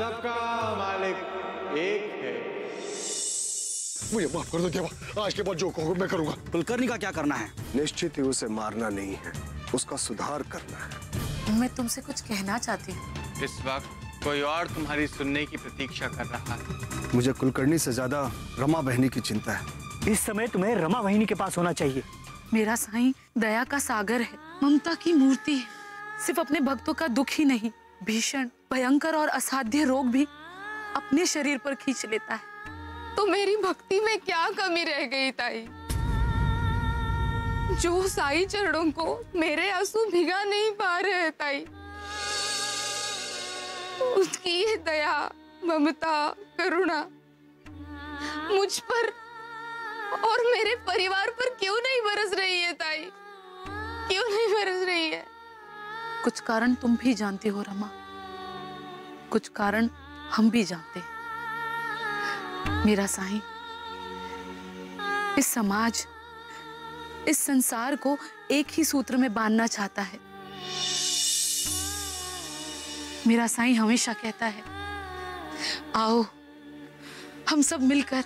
सबका मालिक एक है। मुझे माफ कर दो देवा, आज के बाद जो कहोगे मैं करूंगा। कुलकर्णी का क्या करना है? निश्चित ही उसे मारना नहीं है, उसका सुधार करना है। मैं तुमसे कुछ कहना चाहती हूँ। इस वक्त कोई और तुम्हारी सुनने की प्रतीक्षा कर रहा है। मुझे कुलकर्णी से ज्यादा रमा बहनी की चिंता है। इस समय तुम्हें रमा वहिनी के पास होना चाहिए। मेरा साईं दया का सागर है, ममता की मूर्ति है। सिर्फ अपने भक्तों का दुख ही नहीं, भीषण, भयंकर और असाध्य रोग भी अपने शरीर पर खींच लेता है। तो मेरी भक्ति में क्या कमी रह गई ताई? जो साई चरणों को मेरे आंसू भिगा नहीं पा रहे ताई, उसकी ये दया, ममता, करुणा मुझ पर और मेरे परिवार पर क्यों नहीं बरस रही है ताई? क्यों नहीं बरस रही है? कुछ कारण तुम भी जानती हो रमा, कुछ कारण हम भी जानते हैं। मेरा साईं इस समाज, इस संसार को एक ही सूत्र में बांधना चाहता है। मेरा साईं हमेशा कहता है, आओ हम सब मिलकर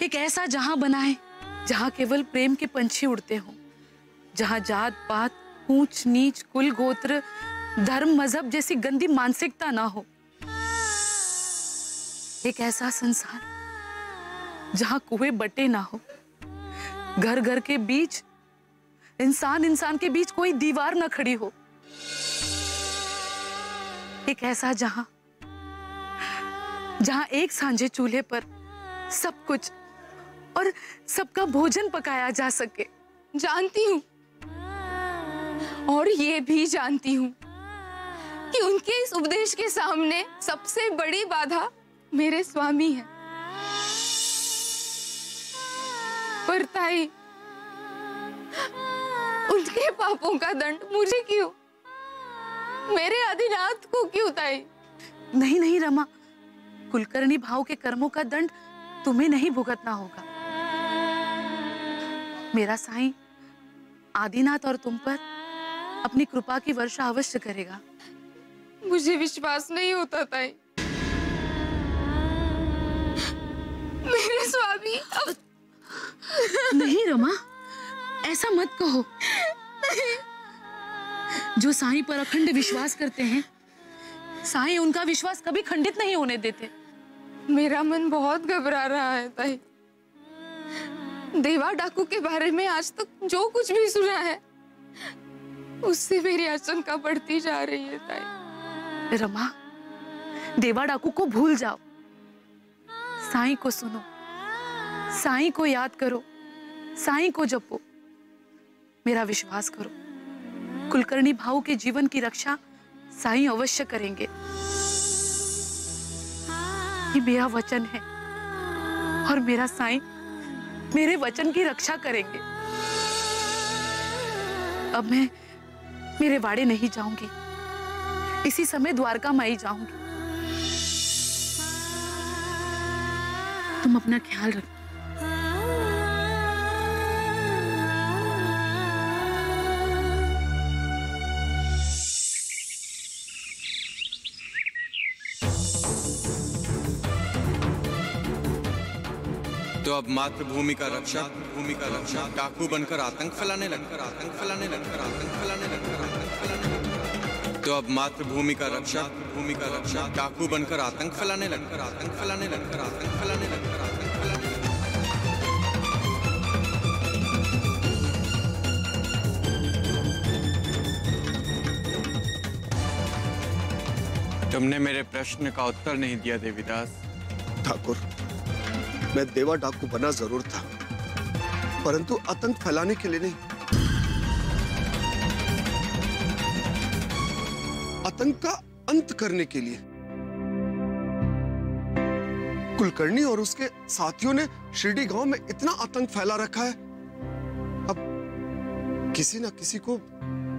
एक ऐसा जहां बनाएं जहां केवल प्रेम के पंछी उड़ते हों, जहां जात पात, ऊंच नीच, कुल गोत्र, धर्म, मजहब जैसी गंदी मानसिकता ना हो। एक ऐसा संसार जहां कुएं बटे ना हो, घर घर के बीच, इंसान इंसान के बीच कोई दीवार ना खड़ी हो। एक ऐसा जहां एक सांझे चूल्हे पर सब कुछ और सबका भोजन पकाया जा सके। जानती हूँ, और ये भी जानती हूँ कि उनके इस उपदेश के सामने सबसे बड़ी बाधा मेरे स्वामी है। पर ताई, उनके पापों का दंड मुझे क्यों? मेरे आदिनाथ को क्यों ताई? नहीं नहीं रमा, कुलकर्णी भाव के कर्मों का दंड तुम्हें नहीं भुगतना होगा। मेरा साईं आदिनाथ और तुम पर अपनी कृपा की वर्षा अवश्य करेगा। मुझे विश्वास नहीं होता ताई। मेरे स्वामी अब... नहीं रमा, ऐसा मत कहो। जो साईं पर अखंड विश्वास करते हैं, साईं उनका विश्वास कभी खंडित नहीं होने देते। मेरा मन बहुत घबरा रहा है ताई। देवा डाकू के बारे में आज तक जो कुछ भी सुना है, उससे मेरी आशंका बढ़ती जा रही है ताई। रमा, देवा डाकू को भूल जाओ, साईं को सुनो, साईं को याद करो, साईं को जपो। मेरा विश्वास करो, कुलकर्णी भाऊ के जीवन की रक्षा साईं अवश्य करेंगे। ये मेरा वचन है और मेरा साईं मेरे वचन की रक्षा करेंगे। अब मैं मेरे वाड़े नहीं जाऊंगी, इसी समय द्वारका माई जाऊंगी। तुम अपना ख्याल रखो। तो अब मातृभूमि का रक्षा, डाकू बनकर आतंक फैलाने लगकर तो अब मातृभूमि का रक्षा, डाकू बनकर आतंक फैलाने लगकर तुमने मेरे प्रश्न का उत्तर नहीं दिया देवीदास। ठाकुर, मैं देवा डाकू बना जरूर था, परंतु आतंक फैलाने के लिए नहीं। आतंक का अंत करने के लिए। कुलकर्णी और उसके साथियों ने शिरडी गांव में इतना आतंक फैला रखा है, अब किसी ना किसी को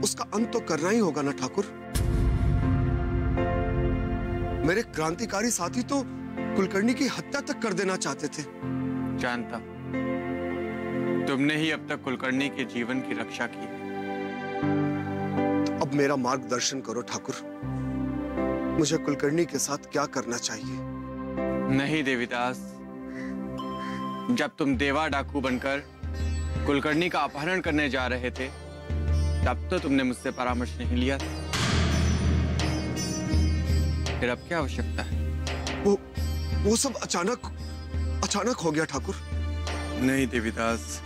उसका अंत तो करना ही होगा ना ठाकुर। मेरे क्रांतिकारी साथी तो कुलकर्णी की हत्या तक कर देना चाहते थे। जानता, तुमने ही अब तक कुलकर्णी के जीवन की रक्षा की। तो अब मेरा मार्गदर्शन करो ठाकुर। मुझे कुलकर्णी के साथ क्या करना चाहिए। नहीं देवीदास, जब तुम देवा डाकू बनकर कुलकर्णी का अपहरण करने जा रहे थे तब तो तुमने मुझसे परामर्श नहीं लिया था। फिर अब क्या आवश्यकता है? वो सब अचानक हो गया ठाकुर। नहीं देवीदास,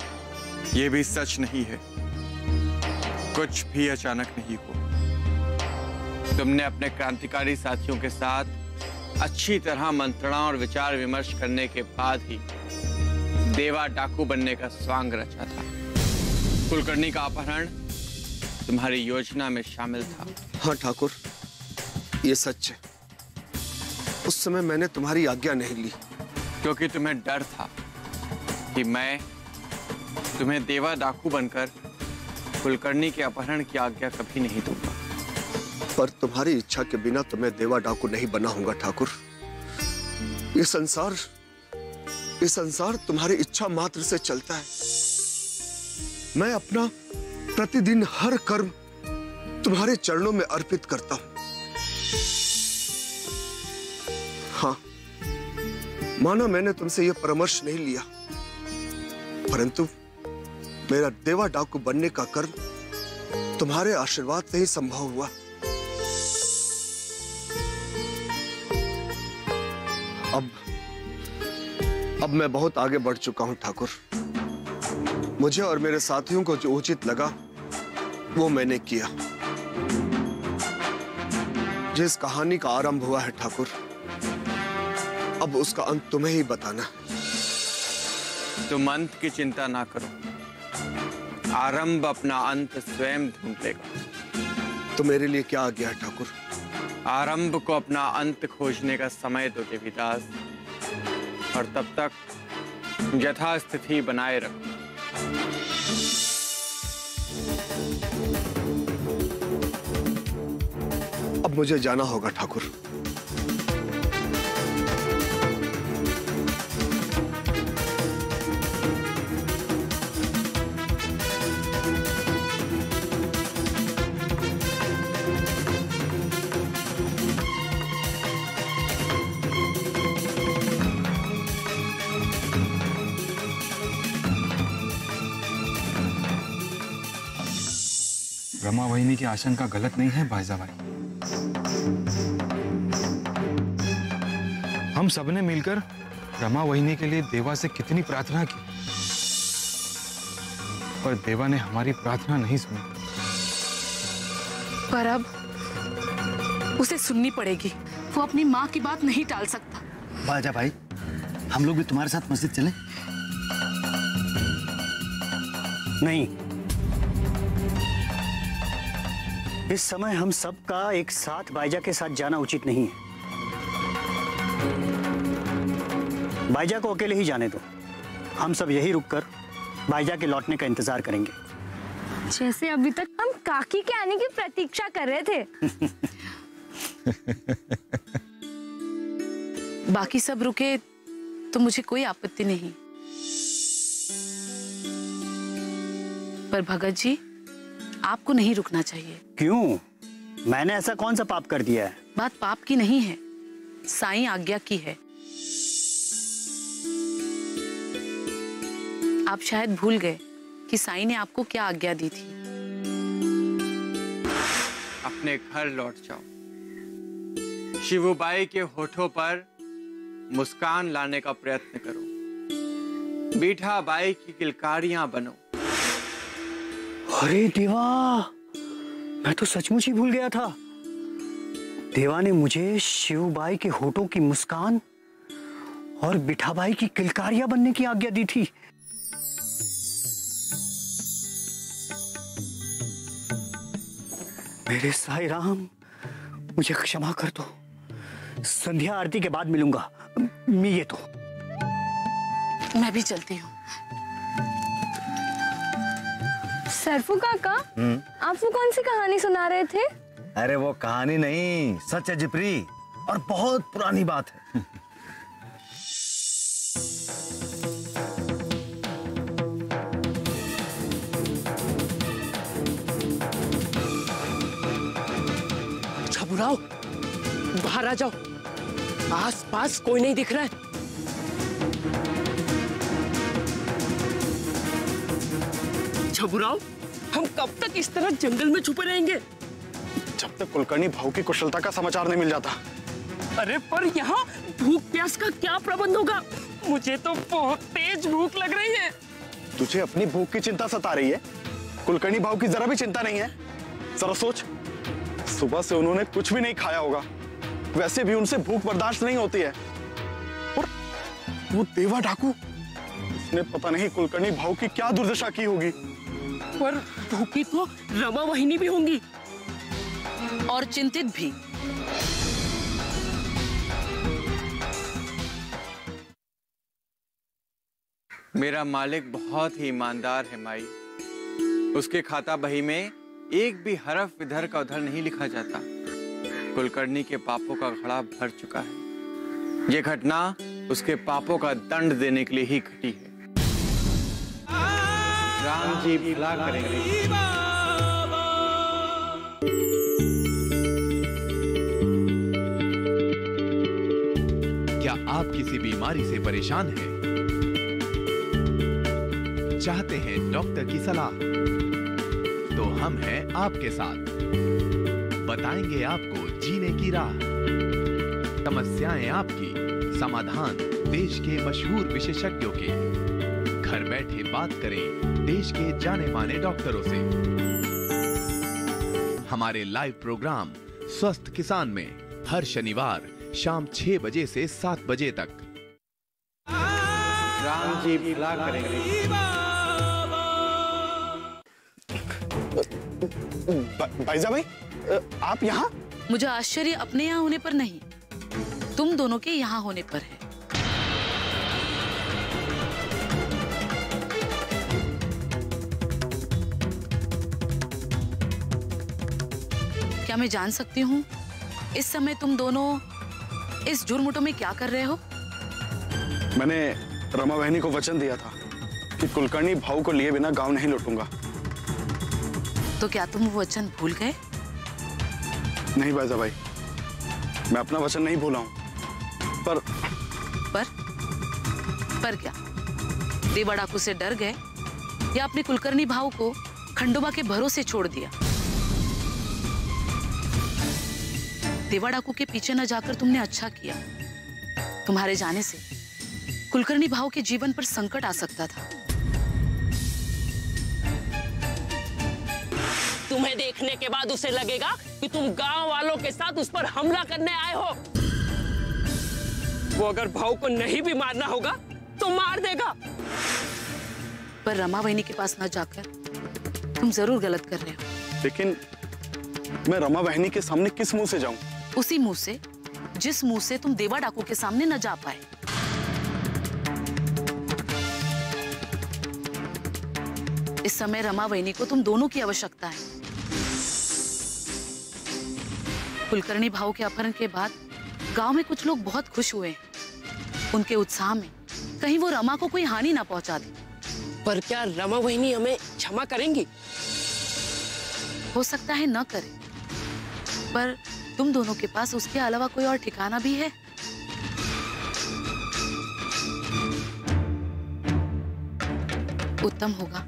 ये भी सच नहीं है। कुछ भी अचानक नहीं हुआ। तुमने अपने क्रांतिकारी साथियों के साथ अच्छी तरह मंत्रणा और विचार विमर्श करने के बाद ही देवा डाकू बनने का स्वांग रचा था। कुलकर्णी का अपहरण तुम्हारी योजना में शामिल था। हाँ ठाकुर, ये सच है। उस समय मैंने तुम्हारी आज्ञा नहीं ली क्योंकि तुम्हें डर था कि मैं तुम्हें देवा डाकू बनकर कुलकर्णी के अपहरण की आज्ञा कभी नहीं दूंगा। पर तुम्हारी इच्छा के बिना तो मैं देवा डाकू नहीं बना हूंगा ठाकुर। ये संसार तुम्हारी इच्छा मात्र से चलता है। मैं अपना प्रतिदिन हर कर्म तुम्हारे चरणों में अर्पित करता हूं। हाँ, माना मैंने तुमसे यह परामर्श नहीं लिया, परंतु मेरा देवा डाकू बनने का कर्म तुम्हारे आशीर्वाद से ही संभव हुआ। अब मैं बहुत आगे बढ़ चुका हूं ठाकुर। मुझे और मेरे साथियों को जो उचित लगा वो मैंने किया। जिस कहानी का आरंभ हुआ है ठाकुर, अब उसका अंत तुम्हें ही बताना है। तुम अंत की चिंता ना करो, आरंभ अपना अंत स्वयं ढूंढ लेगा। तो मेरे लिए क्या आ गया है ठाकुर? आरंभ को अपना अंत खोजने का समय दो देवीदास, और तब तक यथास्थिति बनाए रखो। अब मुझे जाना होगा ठाकुर। रमा वहिनी की आशंका गलत नहीं है भाईजा भाई। हम सबने मिलकर रमा वहिनी के लिए देवा से कितनी प्रार्थना की, पर देवा ने हमारी प्रार्थना नहीं सुनी। पर अब उसे सुननी पड़ेगी। वो अपनी माँ की बात नहीं टाल सकता। भाईजा भाई, हम लोग भी तुम्हारे साथ मस्जिद चलें? नहीं, इस समय हम सबका एक साथ बाईजा के साथ जाना उचित नहीं है। बाईजा को अकेले ही जाने दो। हम सब यही रुककर बाईजा के लौटने का इंतजार करेंगे। जैसे अभी तक हम काकी के आने की प्रतीक्षा कर रहे थे। बाकी सब रुके तो मुझे कोई आपत्ति नहीं, पर भगत जी आपको नहीं रुकना चाहिए। क्यों? मैंने ऐसा कौन सा पाप कर दिया है? बात पाप की नहीं है, साईं आज्ञा की है। आप शायद भूल गए कि साईं ने आपको क्या आज्ञा दी थी। अपने घर लौट जाओ। शिवूबाई के होठों पर मुस्कान लाने का प्रयत्न करो। बीठा बाई की किलकारियां बनो। अरे देवा, मैं तो सचमुच ही भूल गया था। देवा ने मुझे शिवबाई के होठों की मुस्कान और बिठाबाई की किलकारियां बनने की आज्ञा दी थी। मेरे साईं राम, मुझे क्षमा कर दो। संध्या आरती के बाद मिलूंगा। मैं ये तो मैं भी चलती हूँ। सरफू काका, आप वो कौन सी कहानी सुना रहे थे? अरे वो कहानी नहीं, सच है जिपरी, और बहुत पुरानी बात है। अच्छा बुलाओ, बाहर आ जाओ, आसपास कोई नहीं दिख रहा है। छबुराव, हम कब तक इस तरह जंगल में छुपे रहेंगे? जब तक कुलकर्णी भाऊ की कुशलता का समाचार नहीं मिल जाता। अरे पर यहाँ भूख प्यास का क्या प्रबंध होगा? मुझे तो बहुत तेज भूख लग रही है। तुझे अपनी भूख की चिंता सता रही है, कुलकर्णी भाऊ की जरा भी चिंता नहीं है। जरा सोच, सुबह से उन्होंने कुछ भी नहीं खाया होगा, वैसे भी उनसे भूख बर्दाश्त नहीं होती है। और वो देवा डाकू, उसने पता नहीं कुलकर्णी भाऊ की क्या दुर्दशा की होगी। पर भूखी तो रमा वहिनी भी होंगी और चिंतित भी। मेरा मालिक बहुत ही ईमानदार है माई। उसके खाता बही में एक भी हरफ इधर का उधर नहीं लिखा जाता। कुलकर्णी के पापों का घड़ा भर चुका है। ये घटना उसके पापों का दंड देने के लिए ही घटी है। राम जी भला करेंगे। क्या आप किसी बीमारी से परेशान हैं? चाहते हैं डॉक्टर की सलाह? तो हम हैं आपके साथ। बताएंगे आपको जीने की राह। समस्याएं आपकी, समाधान देश के मशहूर विशेषज्ञों के। घर बैठे बात करें देश के जाने माने डॉक्टरों से। हमारे लाइव प्रोग्राम स्वस्थ किसान में हर शनिवार शाम 6 बजे से 7 बजे तक। राम जी भला करेंगे। भाईजा भाई, आप यहाँ? मुझे आश्चर्य अपने यहाँ होने पर नहीं, तुम दोनों के यहाँ होने पर है। क्या मैं जान सकती हूँ इस समय तुम दोनों इस जुर्मुटों में क्या कर रहे हो? मैंने रमा बहनी को वचन दिया था कि कुलकर्णी भाऊ को लिए बिना गांव नहीं लौटूंगा। तो क्या तुम वो वचन भूल गए? नहीं बाजा भाई, मैं अपना वचन नहीं भूला हूं। पर क्या देवा डाकू से डर गए या अपने कुलकर्णी भाऊ को खंडोबा के भरोसे छोड़ दिया? देवा डाकू के पीछे न जाकर तुमने अच्छा किया। तुम्हारे जाने से कुलकर्णी भाऊ के जीवन पर संकट आ सकता था। तुम्हें देखने के बाद उसे लगेगा कि तुम गांव वालों के साथ उस पर हमला करने आए हो। वो अगर भाऊ को नहीं भी मारना होगा तो मार देगा। पर रमा बहनी के पास न जाकर तुम जरूर गलत कर रहे हो। लेकिन मैं रमा बहनी के सामने किस मुंह से जाऊं? उसी मुंह से जिस मुंह से तुम देवा डाकू के सामने न जा पाए। इस समय रमा बहनी को तुम दोनों की आवश्यकता है। कुलकर्णी भाऊ के अपहरण के बाद गांव में कुछ लोग बहुत खुश हुए हैं। उनके उत्साह में कहीं वो रमा को कोई हानि ना पहुंचा दे। पर क्या रमा बहनी हमें क्षमा करेंगी? हो सकता है न करे, पर तुम दोनों के पास उसके अलावा कोई और ठिकाना भी है? उत्तम होगा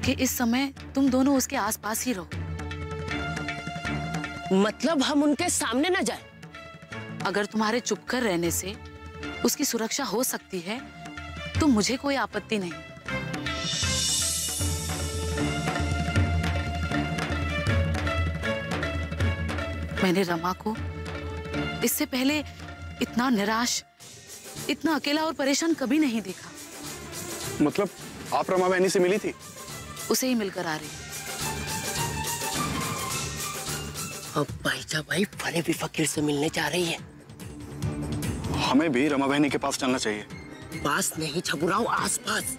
कि इस समय तुम दोनों उसके आसपास ही रहो। मतलब हम उनके सामने न जाएं? अगर तुम्हारे चुपकर रहने से उसकी सुरक्षा हो सकती है तो मुझे कोई आपत्ति नहीं। मैंने रमा को इससे पहले इतना निराश, इतना अकेला और परेशान कभी नहीं देखा। मतलब आप रमा बहनी से मिली थी? उसे ही मिलकर आ रही। अब भाईजा भाई फले भी फकीर से मिलने जा रही है। हमें भी रमा बहनी के पास चलना चाहिए। पास नहीं छबुराओ, आसपास।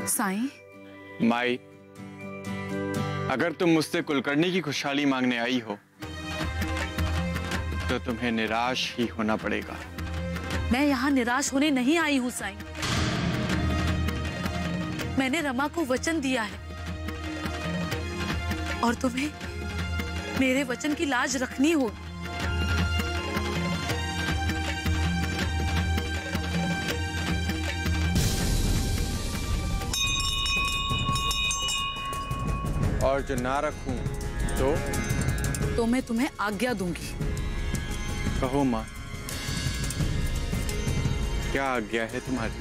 साईं। माई, अगर तुम मुझसे कुलकर्णी की खुशहाली मांगने आई हो तो तुम्हें निराश ही होना पड़ेगा। मैं यहाँ निराश होने नहीं आई हूँ साईं। मैंने रमा को वचन दिया है और तुम्हें मेरे वचन की लाज रखनी होगी। और जो ना रखूं तो मैं तुम्हें आज्ञा दूंगी। कहो माँ, क्या आज्ञा है तुम्हारी?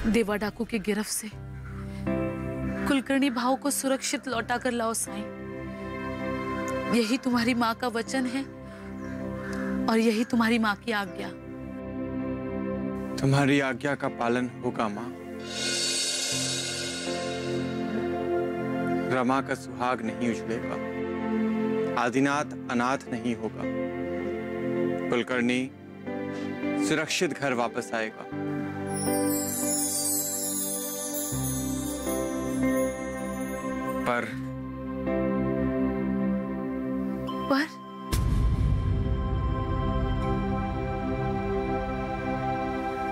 देवा डाकू की गिरफ्त से कुलकर्णी भाव को सुरक्षित लौटा कर लाओ साईं। यही तुम्हारी माँ का वचन है और यही तुम्हारी माँ की आज्ञा। तुम्हारी आज्ञा का पालन होगा माँ। रमा का सुहाग नहीं उजड़ेगा, आदिनाथ अनाथ नहीं होगा, कुलकर्णी सुरक्षित घर वापस आएगा।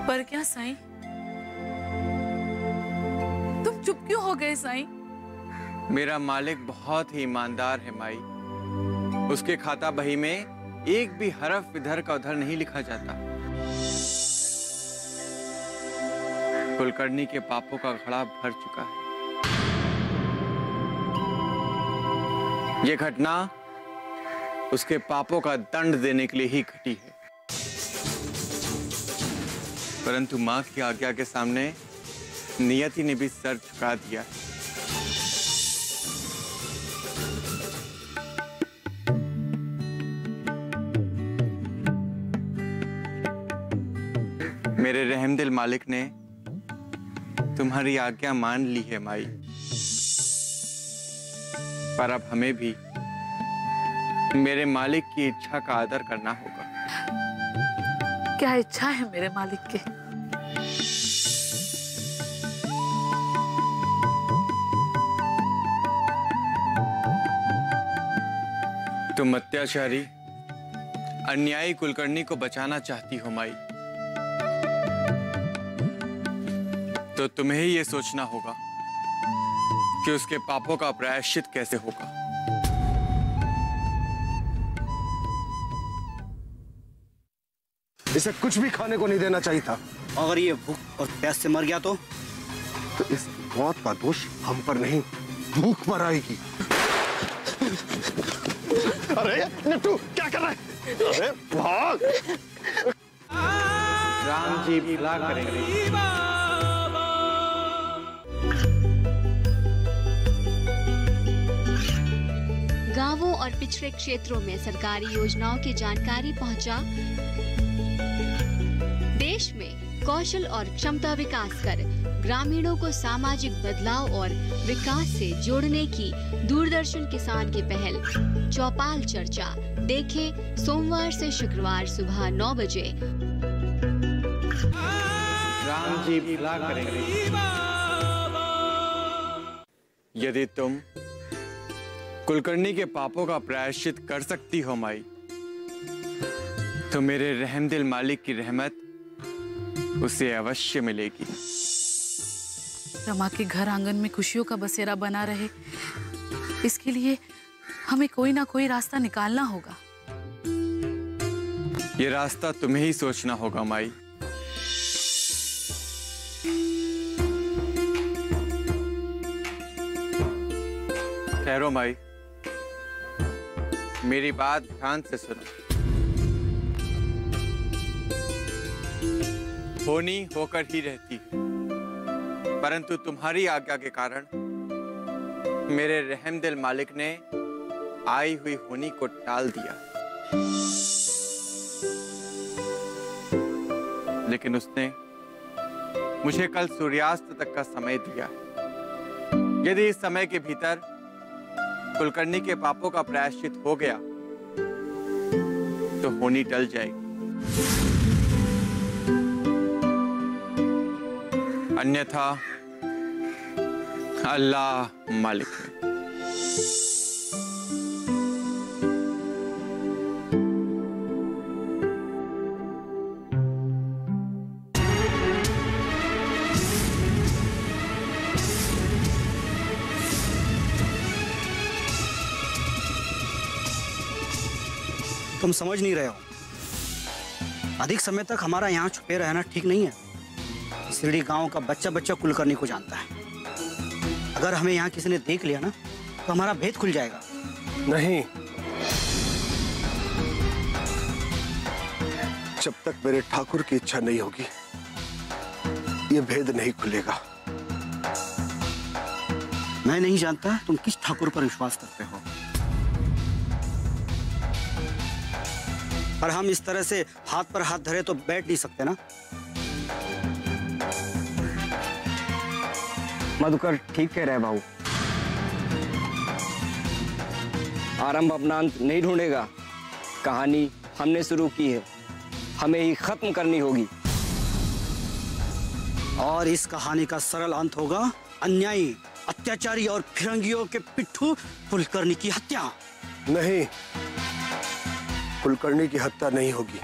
पर क्या साईं? तुम चुप क्यों हो गए साईं? मेरा मालिक बहुत ही ईमानदार है माई। उसके खाता बही में एक भी हरफ इधर का उधर नहीं लिखा जाता। कुलकर्णी के पापों का घड़ा भर चुका है। यह घटना उसके पापों का दंड देने के लिए ही घटी है, परंतु मां की आज्ञा के सामने नियति ने भी सर झुका दिया है। मेरे रहमदिल मालिक ने तुम्हारी आज्ञा मान ली है माई, पर अब हमें भी मेरे मालिक की इच्छा का आदर करना होगा। क्या इच्छा है मेरे मालिक की? तुम अत्याचारी अन्यायी कुलकर्णी को बचाना चाहती हो माई, तो तुम्हें ही यह सोचना होगा कि उसके पापों का प्रायश्चित कैसे होगा। इसे कुछ भी खाने को नहीं देना चाहिए था। अगर ये भूख और प्यास से मर गया तो इस मौत का दोष हम पर नहीं, भूख पर आएगी। अरे निट्टू, क्या कर रहा है? अरे भाग! राम जी भला करेंगे। गांवों और पिछड़े क्षेत्रों में सरकारी योजनाओं की जानकारी पहुंचा। देश में कौशल और क्षमता विकास कर ग्रामीणों को सामाजिक बदलाव और विकास से जोड़ने की दूरदर्शन किसान की पहल चौपाल चर्चा देखें सोमवार से शुक्रवार सुबह 9 बजे। राम जी भला करेंगे। यदि तुम कुलकर्णी के पापों का प्रायश्चित कर सकती हो माई, तो मेरे रहमदिल मालिक की रहमत उसे अवश्य मिलेगी। रमा के घर आंगन में खुशियों का बसेरा बना रहे, इसके लिए हमें कोई ना कोई रास्ता निकालना होगा। ये रास्ता तुम्हें ही सोचना होगा माई। ठहरो माई, मेरी बात ध्यान से सुनो। होनी होकर ही रहती है, परंतु तुम्हारी आज्ञा के कारण मेरे रहमदिल मालिक ने आई हुई होनी को टाल दिया। लेकिन उसने मुझे कल सूर्यास्त तक का समय दिया। यदि इस समय के भीतर कुलकर्णी के पापों का प्रायश्चित हो गया तो होनी टल जाएगी, अन्यथा अल्लाह मालिक है। तुम समझ नहीं रहे हो। अधिक समय तक हमारा यहाँ छुपे रहना ठीक नहीं है। सिरडी गांव का बच्चा बच्चा कुलकर्णी को जानता है। अगर हमें यहाँ किसी ने देख लिया ना तो हमारा भेद खुल जाएगा। नहीं, जब तक मेरे ठाकुर की इच्छा नहीं होगी ये भेद नहीं खुलेगा। मैं नहीं जानता तुम किस ठाकुर पर विश्वास करते हो, पर हम इस तरह से हाथ पर हाथ धरे तो बैठ नहीं सकते ना। मधुकर ठीक कह रहे हैं भाऊ। आरंभ अपना अंत नहीं ढूंढेगा। कहानी हमने शुरू की है, हमें ही खत्म करनी होगी। और इस कहानी का सरल अंत होगा अन्यायी, अत्याचारी और फिरंगियों के पिट्ठू कुलकर्णी की हत्या। नहीं, कुलकर्णी की हत्या नहीं होगी।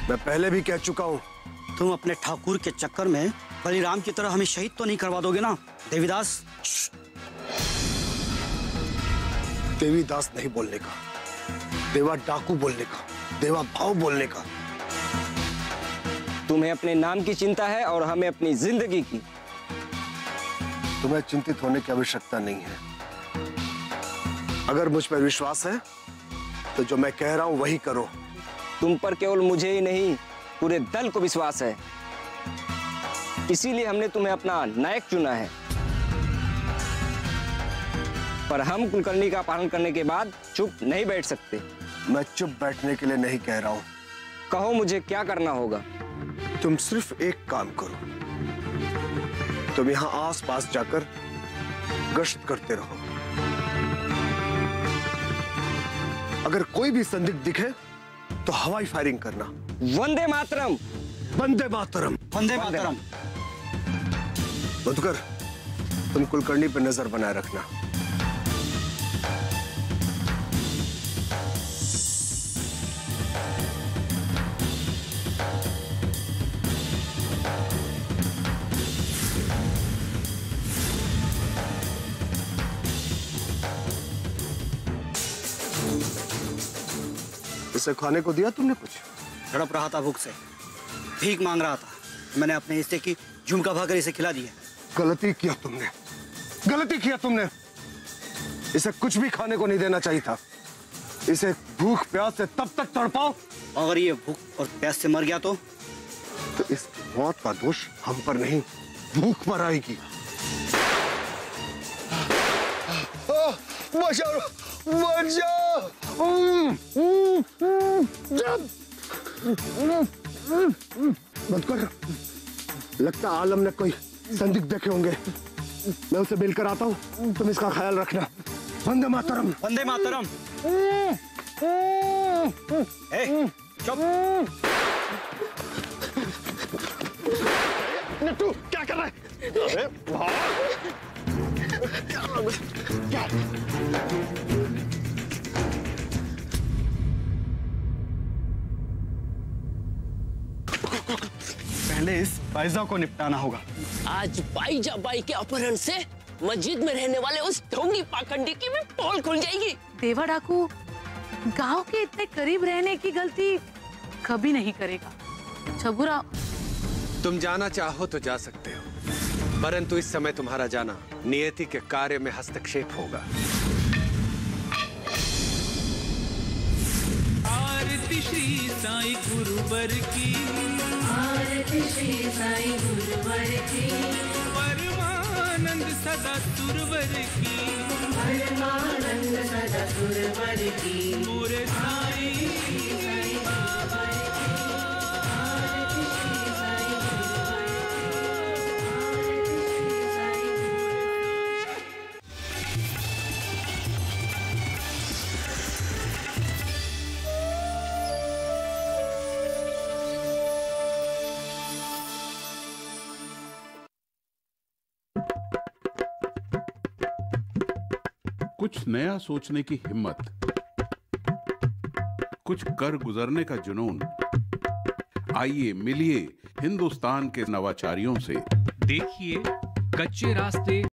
मैं पहले भी कह चुका हूं। तुम अपने ठाकुर के चक्कर में बलिराम की तरह हमें शहीद तो नहीं करवा दोगे ना देवीदास? देवीदास नहीं बोलने का, देवा डाकू बोलने का, देवा भाव बोलने का। तुम्हें अपने नाम की चिंता है और हमें अपनी जिंदगी की। तुम्हें चिंतित होने की आवश्यकता नहीं है। अगर मुझ पर विश्वास है तो जो मैं कह रहा हूं वही करो। तुम पर केवल मुझे ही नहीं पूरे दल को विश्वास है, इसीलिए हमने तुम्हें अपना नायक चुना है। पर हम कुलकर्णी का पालन करने के बाद चुप नहीं बैठ सकते। मैं चुप बैठने के लिए नहीं कह रहा हूं। कहो मुझे क्या करना होगा। तुम सिर्फ एक काम करो, तुम यहां आस-पास जाकर गश्त करते रहो। अगर कोई भी संदिग्ध दिखे तो हवाई फायरिंग करना। वंदे मातरम, वंदे मातरम, वंदे मातरम। मधुकर, तुम कुलकर्णी पर नजर बनाए रखना। इसे खाने को दिया तुमने? कुछ तड़प रहा था भूख से, भीख मांग रहा था। मैंने अपने हिस्से की झुमका भाकर इसे खिला दिया। गलती किया तुमने, गलती किया तुमने। इसे कुछ भी खाने को नहीं देना चाहिए था। इसे भूख प्यास से तब तक तड़पाओ। अगर ये भूख और प्यास से मर गया तो इस मौत का दोष हम पर नहीं, भूख पर आएगी। बचाओ, बचाओ। मधुकर, लगता आलम ने कोई संदिग्ध देखे होंगे। मैं उसे मिलकर आता हूँ, तुम इसका ख्याल रखना। वंदे मातरम, वंदे मातरम। चुप। नट्टू, क्या कर रहा है? अरे क्या? पहले इस बाइजा को निपटाना होगा। आज बाईजा बाई के अपहरण से मस्जिद में रहने वाले उस ढोंगी पाखंडी की भी पोल खुल जाएगी। देवा डाकू गांव के इतने करीब रहने की गलती कभी नहीं करेगा। छगुरा, तुम जाना चाहो तो जा सकते हो, परंतु इस समय तुम्हारा जाना नियति के कार्य में हस्तक्षेप होगा। आरती श्री साईं गुरुवर की, आरती श्री साईं गुरुवर की, परमानंद सदा सुरवर की, परमानंद सदा सुरवर की, मोरे साईं बाबा की, आरती श्री साईं गुरुवर कुछ नया सोचने की हिम्मत, कुछ कर गुजरने का जुनून। आइए मिलिए हिंदुस्तान के नवाचारियों से। देखिए कच्चे रास्ते